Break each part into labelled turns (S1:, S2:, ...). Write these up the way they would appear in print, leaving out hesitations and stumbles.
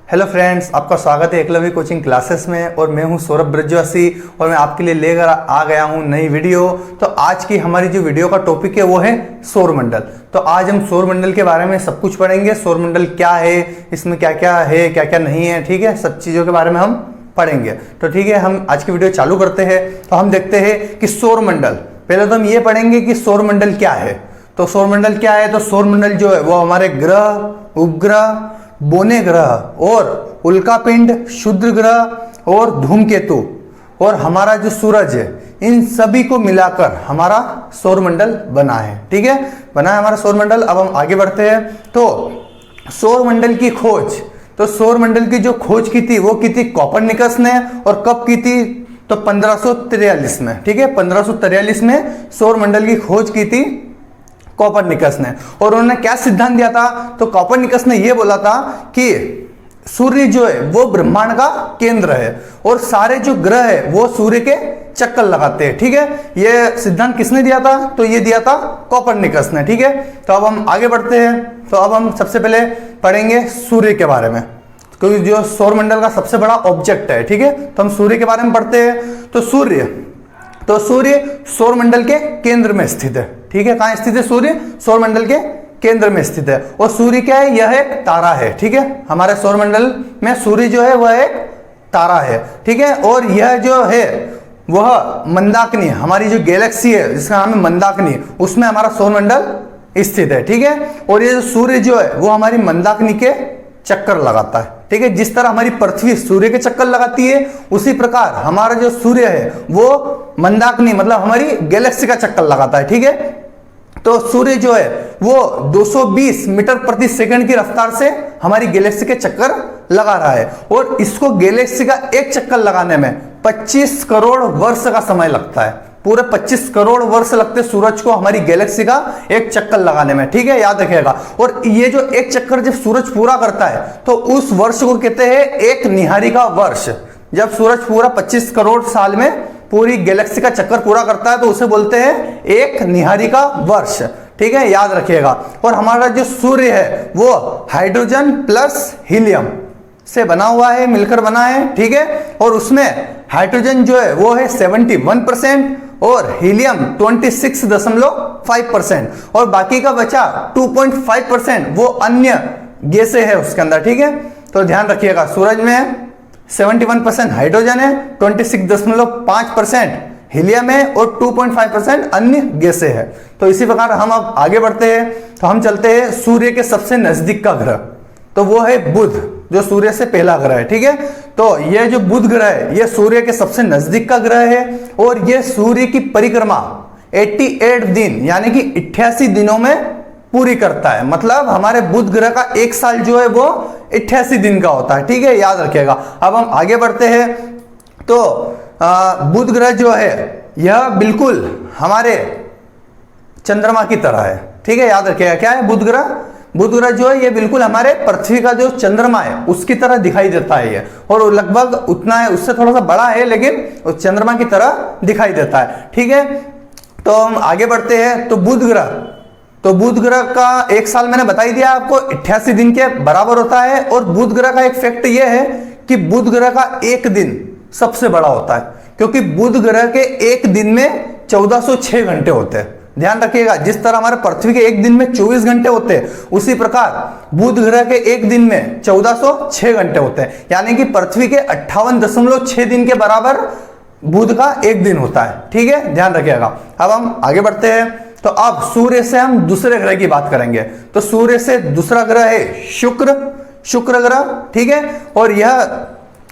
S1: Hello friends, आपका स्वागत है एकलव्य कोचिंग क्लासेस में। और मैं हूं सौरभ ब्रजवासी और मैं आपके लिए लेकर आ गया हूं नई वीडियो। तो आज की हमारी जो वीडियो का टॉपिक है वो है सौरमंडल। तो आज हम सौरमंडल के बारे में सब कुछ पढ़ेंगे। सौरमंडल क्या है, इसमें क्या क्या है, क्या क्या नहीं है, ठीक है, सब चीज़ों के बारे में हम पढ़ेंगे। तो ठीक है, हम आज की वीडियो चालू करते हैं। तो हम देखते हैं कि सौरमंडल, पहले तो हम ये पढ़ेंगे कि सौरमंडल क्या है। तो सौरमंडल क्या है, तो सौरमंडल जो है वो हमारे ग्रह, उपग्रह, बोने ग्रह और उल्कापिंड, क्षुद्र ग्रह और धूमकेतु और हमारा जो सूरज है, इन सभी को मिलाकर हमारा सौरमंडल बना है। ठीक है, बना है हमारा सौरमंडल। अब हम आगे बढ़ते हैं। तो सौरमंडल की खोज, तो सौरमंडल की जो खोज की थी वो की थी कोपरनिकस ने। और कब की थी, तो 1543 में। ठीक है, 1543 में सौरमंडल की खोज की थी कोपरनिकस ने। और उन्होंने क्या सिद्धांत दिया था, तो कोपरनिकस ने यह बोला था कि सूर्य जो है वो ब्रह्मांड का केंद्र है और सारे जो ग्रह है वो सूर्य के चक्कर लगाते हैं। ठीक है, यह सिद्धांत किसने दिया था, तो ये दिया था कोपरनिकस ने। ठीक है, तो अब हम आगे बढ़ते हैं। तो अब हम सबसे पहले पढ़ेंगे सूर्य के बारे में, क्योंकि जो सौरमंडल का सबसे बड़ा ऑब्जेक्ट है। ठीक है, तो हम सूर्य के बारे में पढ़ते हैं। तो सूर्य सौरमंडल के केंद्र में स्थित है। ठीक है, कहां स्थित है सूर्य, सौरमंडल के केंद्र में स्थित है। और सूर्य क्या है, यह एक तारा है। ठीक है, हमारे सौरमंडल में सूर्य जो है वह एक तारा है। ठीक है, और यह जो है वह मंदाकिनी, हमारी जो गैलेक्सी है जिसका नाम है मंदाकिनी, उसमें हमारा सौरमंडल स्थित है। ठीक है, और ये जो सूर्य जो है वो हमारी मंदाकिनी के चक्कर लगाता है। ठीक है, जिस तरह हमारी पृथ्वी सूर्य के चक्कर लगाती है, उसी प्रकार हमारा जो सूर्य है वो मंदाकिनी मतलब हमारी गैलेक्सी का चक्कर लगाता है। ठीक है, तो सूर्य जो है वो 220 मीटर प्रति सेकंड की रफ्तार से हमारी गैलेक्सी के चक्कर लगा रहा है। और इसको गैलेक्सी का एक चक्कर लगाने में 25 करोड़ वर्ष का समय लगता है। पूरे 25 करोड़ वर्ष लगते सूरज को हमारी गैलेक्सी का एक चक्कर लगाने में। ठीक है, याद रखिएगा। और ये जो एक चक्कर जब सूरज पूरा करता है तो उस वर्ष को कहते हैं एक निहारिका वर्ष। जब सूरज पूरा 25 करोड़ साल में पूरी गैलेक्सी का चक्कर पूरा करता है तो उसे बोलते हैं एक निहारिका वर्ष। ठीक है, याद रखिएगा। और हमारा जो सूर्य है वो हाइड्रोजन प्लस हीलियम से बना हुआ है, मिलकर बना है। ठीक है, और उसमें हाइड्रोजन जो है वो है 71% और हीलियम 26.5% और बाकी का बचा 2.5% वो अन्य गैसें है उसके अंदर। ठीक है, तो ध्यान रखिएगा, सूरज में 71% हाइड्रोजन है, 26.5% हीलियम है और 2.5% अन्य गैसें है। तो इसी प्रकार हम अब आगे बढ़ते हैं। तो हम चलते हैं सूर्य के सबसे नजदीक का ग्रह, तो वो है बुध, जो सूर्य से पहला ग्रह है। ठीक है, तो यह जो बुध ग्रह है यह सूर्य के सबसे नजदीक का ग्रह है और यह सूर्य की परिक्रमा 88 दिन यानी कि 88 दिनों में पूरी करता है। मतलब हमारे बुध ग्रह का एक साल जो है वो 88 दिन का होता है। ठीक है, याद रखिएगा। अब हम आगे बढ़ते हैं। तो बुध ग्रह जो है यह बिल्कुल हमारे चंद्रमा की तरह है। ठीक है, याद रखिएगा। क्या है बुध ग्रह, बुध ग्रह जो है ये बिल्कुल हमारे पृथ्वी का जो चंद्रमा है उसकी तरह दिखाई देता है ये, और लगभग उतना है, उससे थोड़ा सा बड़ा है लेकिन उस चंद्रमा की तरह दिखाई देता है। ठीक है, तो हम आगे बढ़ते हैं। तो बुध ग्रह का एक साल मैंने बता ही दिया आपको 88 दिन के बराबर होता है। और बुध ग्रह का एक फैक्ट यह है कि बुध ग्रह का एक दिन सबसे बड़ा होता है, क्योंकि बुध ग्रह के एक दिन में 1406 घंटे होते हैं। ध्यान रखिएगा, जिस तरह हमारे पृथ्वी के एक दिन में 24 घंटे होते हैं, उसी प्रकार बुध ग्रह के एक दिन में 1406 घंटे होते हैं। यानी कि पृथ्वी के 58.6 दिन के बराबर बुध का एक दिन होता है। ठीक है, ध्यान रखिएगा। अब हम आगे बढ़ते हैं। तो अब सूर्य से हम दूसरे ग्रह की बात करेंगे। तो सूर्य से दूसरा ग्रह है शुक्र ग्रह। ठीक है, और यह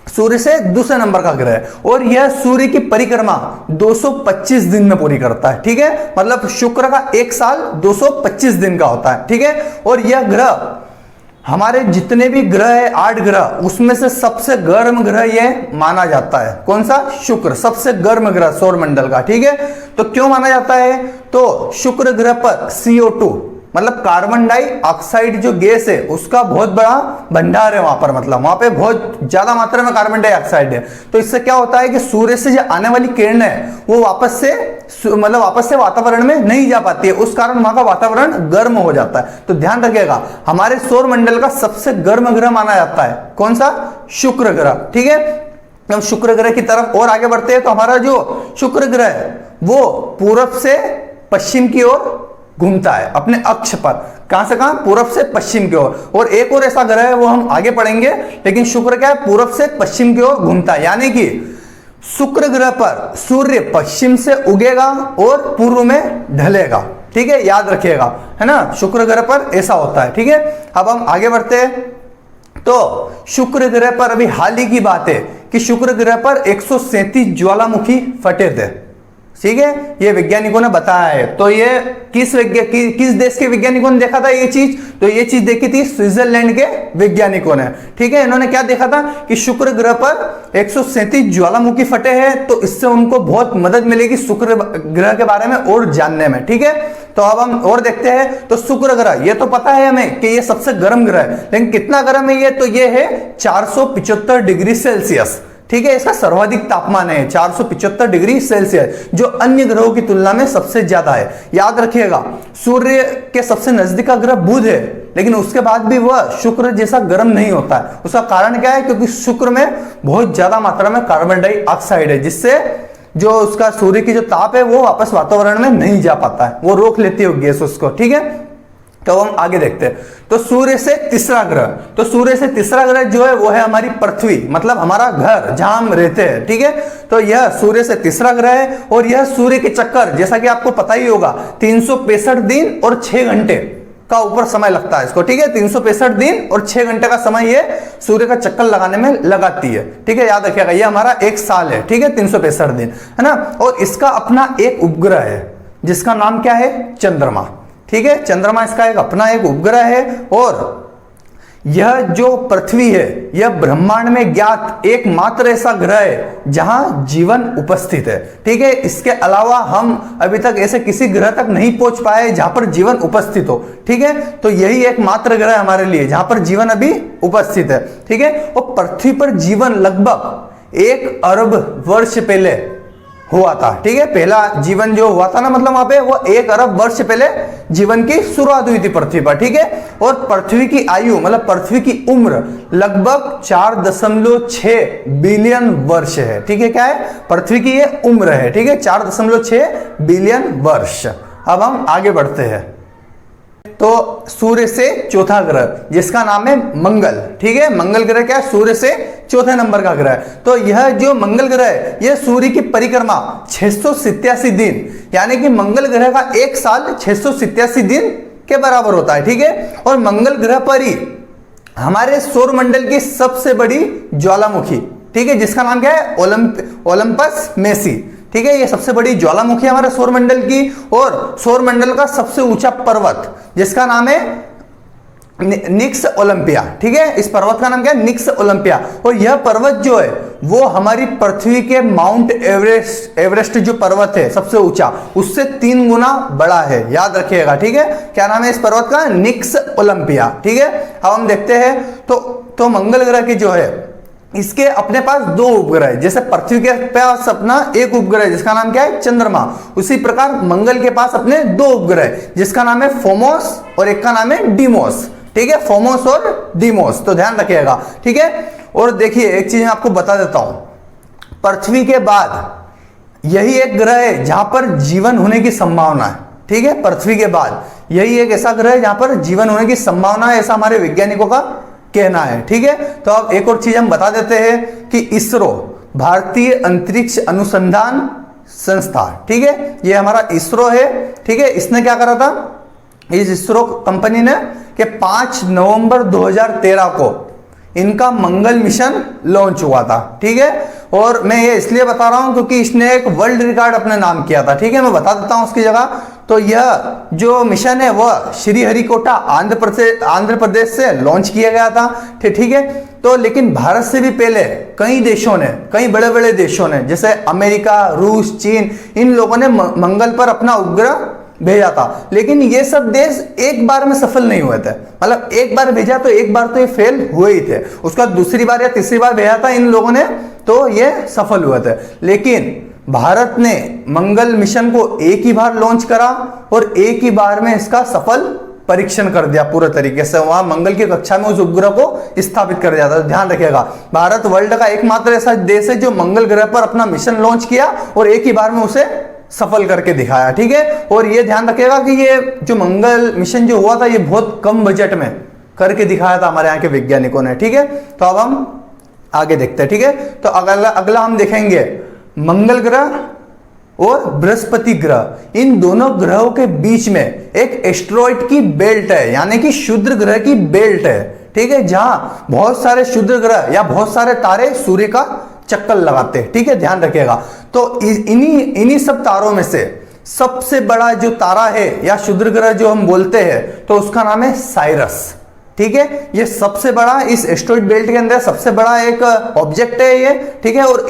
S1: सूर्य से दूसरे नंबर का ग्रह है और यह सूर्य की परिक्रमा 225 दिन में पूरी करता है। ठीक है, मतलब शुक्र का एक साल 225 दिन का होता है। ठीक है, और यह ग्रह हमारे जितने भी ग्रह है 8 ग्रह, उसमें से सबसे गर्म ग्रह यह माना जाता है। कौन सा, शुक्र, सबसे गर्म ग्रह सौरमंडल का। ठीक है, तो क्यों माना जाता है, तो शुक्र ग्रह पर CO2 मतलब कार्बन डाइऑक्साइड जो गैस है उसका बहुत बड़ा भंडार है वहां पर, मतलब वहां पे बहुत ज्यादा मात्रा में कार्बन डाइऑक्साइड है। तो इससे क्या होता है कि सूर्य से जो आने वाली किरण है वो वापस से वातावरण में नहीं जा पाती है, उस कारण वहां का वातावरण गर्म हो जाता है। तो ध्यान रखिएगा, हमारे सौर मंडल का सबसे गर्म ग्रह माना जाता है कौन सा? शुक्र ग्रह। ठीक है, हम शुक्र ग्रह की तरफ और आगे बढ़ते हैं तो हमारा जो शुक्र ग्रह है वो पूर्व से पश्चिम की ओर घूमता है अपने अक्ष पर। कहां से कहां? पूर्व से पश्चिम की ओर। और एक और ऐसा ग्रह है वो हम आगे पढ़ेंगे, लेकिन शुक्र क्या है? पूर्व से पश्चिम की ओर घूमता है, यानी कि शुक्र ग्रह पर सूर्य पश्चिम से उगेगा और पूर्व में ढलेगा। ठीक है, याद रखिएगा, है ना, शुक्र ग्रह पर ऐसा होता है। ठीक है, अब हम आगे बढ़ते हैं तो शुक्र ग्रह पर अभी हाल ही की बात है कि शुक्र ग्रह पर 137 ज्वालामुखी फटे थे। ठीक है, ये वैज्ञानिकों ने बताया है। तो ये किस देश के वैज्ञानिकों ने देखा था ये चीज? तो ये चीज देखी थी स्विट्जरलैंड के वैज्ञानिकों ने। ठीक है, इन्होंने क्या देखा था कि शुक्र ग्रह पर 137 ज्वालामुखी फटे हैं, तो इससे उनको बहुत मदद मिलेगी शुक्र ग्रह के बारे में और जानने में। ठीक है, तो अब हम और देखते हैं। तो शुक्र ग्रह, ये तो पता है हमें कि ये सबसे गर्म ग्रह है, लेकिन कितना गर्म है ये? तो ये है 475 डिग्री सेल्सियस। ठीक है, इसका सर्वाधिक तापमान है 475 डिग्री सेल्सियस, जो अन्य ग्रहों की तुलना में सबसे ज्यादा है। याद रखिएगा, सूर्य के सबसे नजदीक का ग्रह बुध है, लेकिन उसके बाद भी वह शुक्र जैसा गर्म नहीं होता है। उसका कारण क्या है? क्योंकि शुक्र में बहुत ज्यादा मात्रा में कार्बन डाइऑक्साइड है, जिससे जो उसका सूर्य की जो ताप है वो वापस वातावरण में नहीं जा पाता है, वो रोक लेती है गैस उसको। ठीक है, तो हम आगे देखते हैं। तो सूर्य से तीसरा ग्रह, तो सूर्य से तीसरा ग्रह जो है वो है हमारी पृथ्वी, मतलब हमारा घर जहां हम रहते हैं। ठीक है, तो यह सूर्य से तीसरा ग्रह है और यह सूर्य के चक्कर, जैसा कि आपको पता ही होगा, 365 दिन और 6 घंटे का ऊपर समय लगता है इसको। ठीक है, 365 दिन और 6 घंटे का समय ये सूर्य का चक्कर लगाने में लगाती है। ठीक है, याद रखिएगा, ये हमारा एक साल है। ठीक है, 365 दिन, है ना। और इसका अपना एक उपग्रह है जिसका नाम क्या है? चंद्रमा। ठीक है, चंद्रमा इसका एक उपग्रह है। और यह जो पृथ्वी है यह ब्रह्मांड में ज्ञात एकमात्र ऐसा ग्रह है जहां जीवन उपस्थित है। ठीक है, इसके अलावा हम अभी तक ऐसे किसी ग्रह तक नहीं पहुंच पाए जहां पर जीवन उपस्थित हो। ठीक है, तो यही एकमात्र ग्रह हमारे लिए जहां पर जीवन अभी उपस्थित है। ठीक है, और पृथ्वी पर जीवन लगभग 1 अरब वर्ष पहले हुआ था। ठीक है, पहला जीवन जो हुआ था ना, मतलब वहां पे वो 1 अरब वर्ष पहले जीवन की शुरुआत हुई थी पृथ्वी पर। ठीक है, और पृथ्वी की आयु, मतलब पृथ्वी की उम्र लगभग 4.6 बिलियन वर्ष है। ठीक है, क्या है? पृथ्वी की ये उम्र है। ठीक है, 4.6 बिलियन वर्ष। अब हम आगे बढ़ते हैं तो सूर्य से चौथा ग्रह जिसका नाम है मंगल। ठीक है, मंगल ग्रह क्या है? सूर्य से चौथे नंबर का ग्रह है। तो यह जो मंगल ग्रह है यह सूर्य की परिक्रमा 687 दिन, यानी कि मंगल ग्रह का एक साल 687 दिन के बराबर होता है। ठीक है, और मंगल ग्रह पर ही हमारे सौर मंडल की सबसे बड़ी ज्वालामुखी, ठीक है, जिसका नाम क्या है? ओलंपस मेसी। ठीक है, ये सबसे बड़ी ज्वालामुखी है हमारे सौर मंडल की। और सौर मंडल का सबसे ऊंचा पर्वत जिसका नाम है निक्स ओलंपिया। ठीक है, इस पर्वत का नाम क्या है? निक्स ओलंपिया। और यह पर्वत जो है वो हमारी पृथ्वी के माउंट एवरेस्ट जो पर्वत है सबसे ऊंचा, उससे 3 गुना बड़ा है। याद रखिएगा। ठीक है, क्या नाम है इस पर्वत का? निक्स ओलंपिया। ठीक है, अब हम देखते हैं तो मंगल ग्रह की जो है इसके अपने पास 2 उपग्रह है। जैसे पृथ्वी के पास अपना एक उपग्रह है जिसका नाम क्या है? चंद्रमा, उसी प्रकार मंगल के पास अपने 2 उपग्रह है जिसका नाम है फोमोस और एक का नाम है डीमोस। ठीक है, फोमोस और डीमोस, तो ध्यान रखिएगा। ठीक है, और देखिए एक चीज मैं आपको बता देता हूं, पृथ्वी के बाद यही एक ग्रह है जहां पर जीवन होने की संभावना है। ठीक है, पृथ्वी के बाद यही एक ऐसा ग्रह है जहां पर जीवन होने की संभावना है, ऐसा हमारे वैज्ञानिकों का कहना है। ठीक है, तो अब एक और चीज हम बता देते हैं कि इसरो, भारतीय अंतरिक्ष अनुसंधान संस्था, ठीक है, ये हमारा इसरो है। ठीक है, इसने क्या करा था? इस इसरो कंपनी ने कि 5 नवंबर 2013 को इनका मंगल मिशन लॉन्च हुआ था। ठीक है, और मैं ये इसलिए बता रहा हूं क्योंकि इसने एक वर्ल्ड रिकॉर्ड अपने नाम किया था। ठीक है, मैं बता देता हूं उसकी जगह। तो यह जो मिशन है वह श्रीहरिकोटा आंध्र प्रदेश से लॉन्च किया गया था। ठीक है, तो लेकिन भारत से भी पहले कई देशों ने, कई बड़े बड़े देशों ने, जैसे अमेरिका, रूस, चीन, इन लोगों ने मंगल पर अपना उपग्रह भेजा था, लेकिन ये सब देश एक बार में सफल नहीं हुए थे। मतलब एक बार भेजा तो एक बार तो ये फेल हुए ही थे, उसका दूसरी बार या तीसरी बार भेजा था इन लोगों ने तो ये सफल हुए थे। लेकिन भारत ने मंगल मिशन को एक ही बार लॉन्च करा और एक ही बार में इसका सफल परीक्षण कर दिया पूरे तरीके से, वहां मंगल की कक्षा में उस उपग्रह को स्थापित कर दिया था। ध्यान रखिएगा, भारत वर्ल्ड का एकमात्र ऐसा देश है जो मंगल ग्रह पर अपना मिशन लॉन्च किया और एक ही बार में उसे सफल करके दिखाया। ठीक है, और ये ध्यान रखिएगा कि ये जो मंगल मिशन जो हुआ था ये बहुत कम बजट में करके दिखाया था हमारे यहाँ के वैज्ञानिकों ने। ठीक है, तो अब हम आगे देखते हैं। ठीक है, तो अगला हम देखेंगे मंगल ग्रह और बृहस्पति ग्रह। इन दोनों ग्रहों के बीच में एक एस्टेरॉइड की बेल्ट है, यानी कि क्षुद्र ग्रह की बेल्ट है। ठीक है, जहां बहुत सारे क्षुद्र ग्रह या बहुत सारे तारे सूर्य का चक्कर लगाते हैं। ठीक है, ध्यान रखिएगा। तो इन्हीं सब तारों में से सबसे बड़ा जो तारा है या क्षुद्र ग्रह जो हम बोलते हैं तो उसका नाम है साइरस। ठीक है, ये सबसे बड़ा इस एस्टेरॉइड बेल्ट के अंदर सबसे बड़ा एक ऑब्जेक्ट है ये। ठीक है, और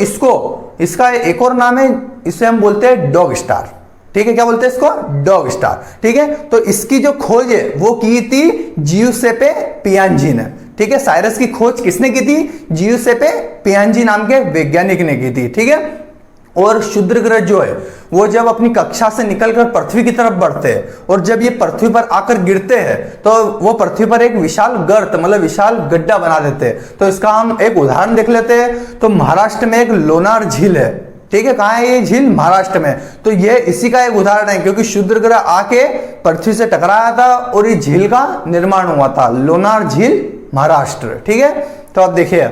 S1: इसका एक और नाम है, इसे हम बोलते हैं डॉग स्टार। ठीक है, क्या बोलते हैं इसको? Dog star. ठीक है, तो इसकी जो खोज है वो की थी जियुसेपे पियाजी ने। ठीक है, साइरस की खोज किसने की थी? जियुसेपे पियाजी नाम के वैज्ञानिक ने की थी। ठीक है, और क्षुद्र ग्रह जो है वो जब अपनी कक्षा से निकलकर पृथ्वी की तरफ बढ़ते हैं और जब ये पृथ्वी पर आकर गिरते हैं तो वो पृथ्वी पर एक विशाल गर्त मतलब विशाल गड्ढा बना देते हैं। तो इसका हम एक उदाहरण देख लेते हैं। तो महाराष्ट्र में एक लोनार झील है। ठीक है, कहाँ है ये झील? महाराष्ट्र में। तो ये इसी का एक उदाहरण है, क्योंकि क्षुद्र ग्रह आके पृथ्वी से टकराया था और ये झील का निर्माण हुआ था, लोनार झील, महाराष्ट्र। ठीक है, तो अब देखिए,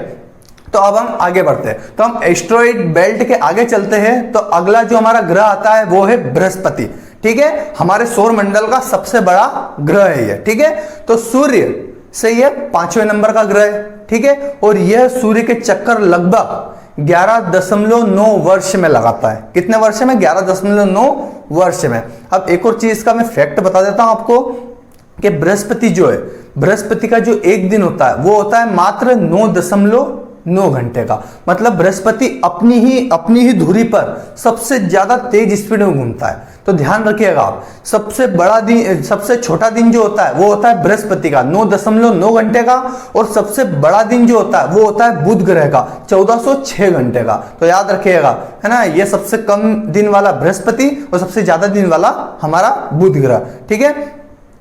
S1: तो अब हम आगे बढ़ते हैं। तो हम एस्टेरॉइड बेल्ट के आगे चलते हैं। तो अगला जो हमारा ग्रह आता है वो है बृहस्पति। ठीक है, हमारे सौर मंडल का सबसे बड़ा ग्रह है ये। ठीक है, तो सूर्य से ये 5वें नंबर का ग्रह है। ठीक है, और यह सूर्य के चक्कर लगभग 11.9 वर्ष में लगाता है। कितने वर्ष में? 11.9 वर्ष में। अब एक और चीज का मैं फैक्ट बता देता हूं आपको कि बृहस्पति जो है, बृहस्पति का जो एक दिन होता है वो होता है मात्र 9.9 घंटे का। मतलब बृहस्पति अपनी ही धुरी पर सबसे ज्यादा तेज स्पीड में घूमता है। तो ध्यान रखिएगा आप, सबसे बड़ा दिन, सबसे छोटा दिन जो होता है वो होता है बृहस्पति का 9.9 घंटे का, और सबसे बड़ा दिन जो होता है वो होता है बुध ग्रह का 1406 घंटे का। तो याद रखिएगा, है ना, ये सबसे कम दिन वाला बृहस्पति और सबसे ज्यादा दिन वाला हमारा बुध ग्रह। ठीक है,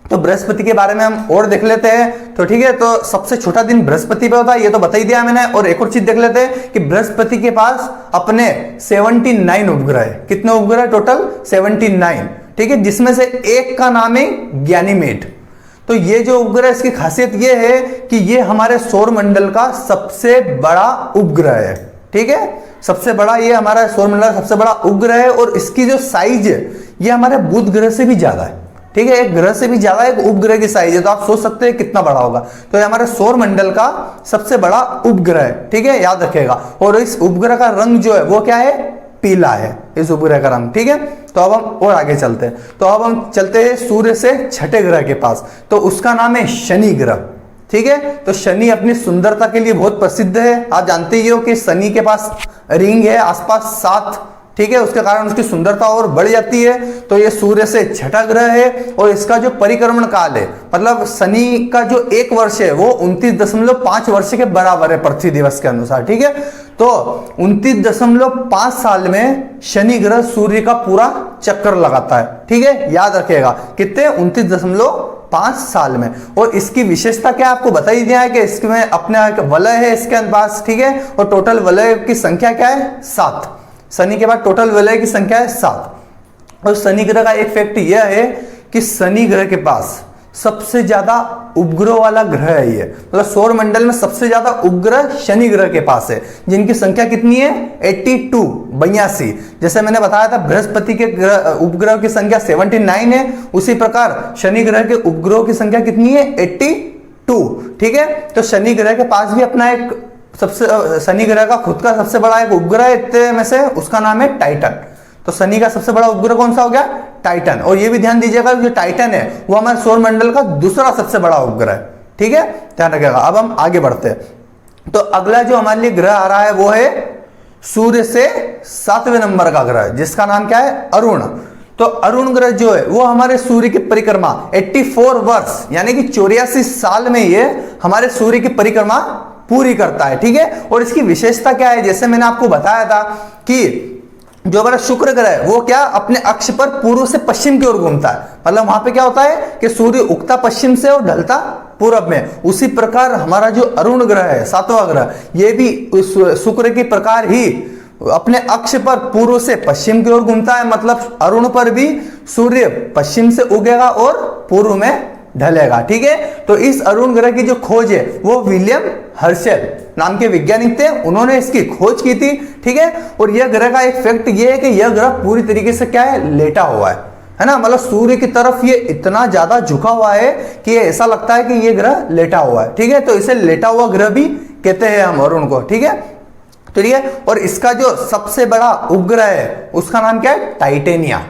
S1: तो बृहस्पति के बारे में हम और देख लेते हैं। तो ठीक है, तो सबसे छोटा दिन बृहस्पति पे होता है, ये तो बता ही दिया मैंने। और एक और चीज देख लेते हैं कि बृहस्पति के पास अपने 79 उपग्रह है। कितने उपग्रह? टोटल 79। ठीक है, जिसमें से एक का नाम है गैनीमेड। तो ये जो उपग्रह, इसकी खासियत ये है कि ये हमारे सौर मंडल का सबसे बड़ा उपग्रह है। ठीक है, सबसे बड़ा ये हमारा सौर मंडल का सबसे बड़ा उपग्रह है, और इसकी जो साइज है ये हमारे बुध ग्रह से भी ज्यादा है। ठीक है, एक ग्रह से भी ज्यादा एक उपग्रह की साइज है। तो आप सोच सकते हैं कितना बड़ा होगा। तो ये हमारे सौर मंडल का सबसे बड़ा उपग्रह है। ठीक है, याद रखिएगा। और इस उपग्रह का रंग जो है वो क्या है? पीला है इस उपग्रह का रंग। ठीक है, तो अब हम और आगे चलते हैं। तो अब हम चलते हैं सूर्य से छठे ग्रह के पास। तो उसका नाम है शनि ग्रह। ठीक है, तो शनि अपनी सुंदरता के लिए बहुत प्रसिद्ध है। आप जानते ही हो कि शनि के पास रिंग है आसपास 7। ठीक है, उसके कारण उसकी सुंदरता और बढ़ जाती है। तो ये सूर्य से छठा ग्रह है, और इसका जो परिक्रमण काल है, मतलब शनि का जो 1 वर्ष है वो 29.5 वर्ष के बराबर है पृथ्वी दिवस के अनुसार। ठीक है, तो 29.5 साल में शनि ग्रह सूर्य का पूरा चक्कर लगाता है। ठीक है, याद रखिएगा कितने? 29.5 साल में। और इसकी विशेषता क्या आपको बता ही दिया है कि इसमें अपना एक वलय है इसके पास। ठीक है, और टोटल वलय की संख्या क्या है? 7। शनि के बाद टोटल वलय की संख्या है 7। और शनि ग्रह का एक फैक्ट यह है कि शनि ग्रह के पास सबसे ज्यादा उपग्रह वाला ग्रह है ये। मतलब सौर मंडल में सबसे ज्यादा उपग्रह शनि ग्रह के पास है, जिनकी संख्या कितनी है? 82। जैसे मैंने बताया था बृहस्पति के उपग्रह की संख्या 79 है, उसी प्रकार शनि ग्रह के उपग्रहों की संख्या कितनी है? 82। ठीक है, तो शनि ग्रह के पास भी अपना एक शनि ग्रह का खुद का सबसे बड़ा एक उपग्रह इतने में से, उसका नाम है टाइटन। तो शनि का सबसे बड़ा उपग्रह कौन सा हो गया? टाइटन। और ये भी ध्यान दीजिएगा जो टाइटन है वो हमारे सौर मंडल का दूसरा सबसे बड़ा उपग्रह है। ठीक है, ध्यान रखिएगा। अब हम आगे बढ़ते हैं। तो अगला जो हमारे लिए ग्रह आ रहा है वो है सूर्य से 7वें नंबर का ग्रह, जिसका नाम क्या है? अरुण। तो अरुण ग्रह जो है वो हमारे सूर्य की परिक्रमा 84 वर्ष यानी कि 84 साल में ये हमारे सूर्य की परिक्रमा पूरी करता है। ठीक है, और इसकी विशेषता क्या है, जैसे मैंने आपको बताया था कि जो हमारा शुक्र ग्रह है वो क्या अपने अक्ष पर पूर्व से पश्चिम की ओर घूमता है, मतलब वहां पे क्या होता है कि सूर्य उगता पश्चिम से और ढलता पूरब में। उसी प्रकार हमारा जो अरुण ग्रह है, सातवां ग्रह, ये भी शुक्र के प्रकार ही अपने अक्ष पर पूर्व से पश्चिम की ओर घूमता है, मतलब अरुण पर भी सूर्य पश्चिम से उगेगा और पूर्व में ढलेगा। ठीक है, तो इस अरुण ग्रह की जो खोज है वो विलियम हर्शल नाम के वैज्ञानिक थे, उन्होंने इसकी खोज की थी। ठीक है, और यह ग्रह का एक फैक्ट ये है कि यह ग्रह पूरी तरीके से क्या है, लेटा हुआ है ना, मतलब सूर्य की तरफ ये इतना ज्यादा झुका हुआ है कि ऐसा लगता है कि ये ग्रह लेटा हुआ है। ठीक है, तो इसे लेटा हुआ ग्रह भी कहते हैं हम अरुण को। ठीक है, तो ठीक है, और इसका जो सबसे बड़ा उपग्रह है उसका नाम क्या है, टाइटेनिया।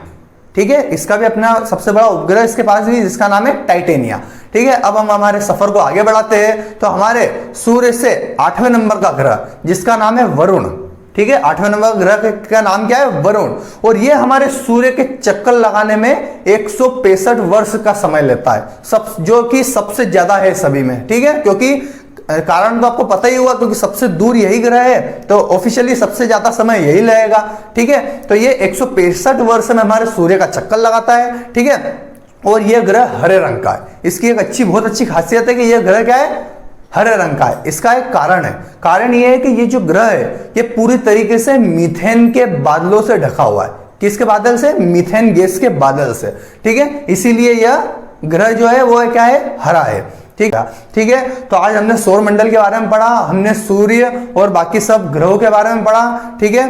S1: ठीक है, इसका भी अपना सबसे बड़ा उपग्रह इसके पास भी, जिसका नाम है टाइटेनिया। ठीक है, अब हम हमारे सफर को आगे बढ़ाते हैं। तो हमारे सूर्य से 8वें नंबर का ग्रह जिसका नाम है वरुण। ठीक है, 8वें नंबर ग्रह का नाम क्या है, वरुण, और ये हमारे सूर्य के चक्कर लगाने में 165 वर्ष का समय लेता है, जो कि सबसे ज्यादा है सभी में। ठीक है, क्योंकि कारण तो आपको पता ही हुआ, क्योंकि सबसे दूर यही ग्रह है तो ऑफिशियली सबसे ज्यादा समय यही लगेगा। ठीक है, तो ये 165 वर्ष में हमारे सूर्य का चक्कर लगाता है। ठीक है, और यह ग्रह हरे रंग का है। इसकी एक बहुत अच्छी खासियत है कि यह ग्रह क्या है, हरे रंग का है। इसका एक कारण है, कारण यह है कि ये जो ग्रह है ये पूरी तरीके से मीथेन के बादलों से ढका हुआ है। किसके बादल से, मीथेन गैस के बादल से। ठीक है, इसीलिए यह ग्रह जो है वो क्या है, हरा है। ठीक है, तो आज हमने सौर मंडल के बारे में पढ़ा, हमने सूर्य और बाकी सब ग्रहों के बारे में पढ़ा। ठीक है,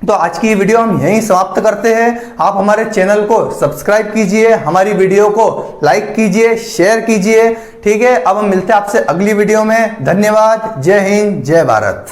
S1: तो आज की वीडियो हम यहीं समाप्त करते हैं। आप हमारे चैनल को सब्सक्राइब कीजिए, हमारी वीडियो को लाइक कीजिए, शेयर कीजिए। ठीक है, अब हम मिलते हैं आपसे अगली वीडियो में। धन्यवाद, जय हिंद, जय भारत।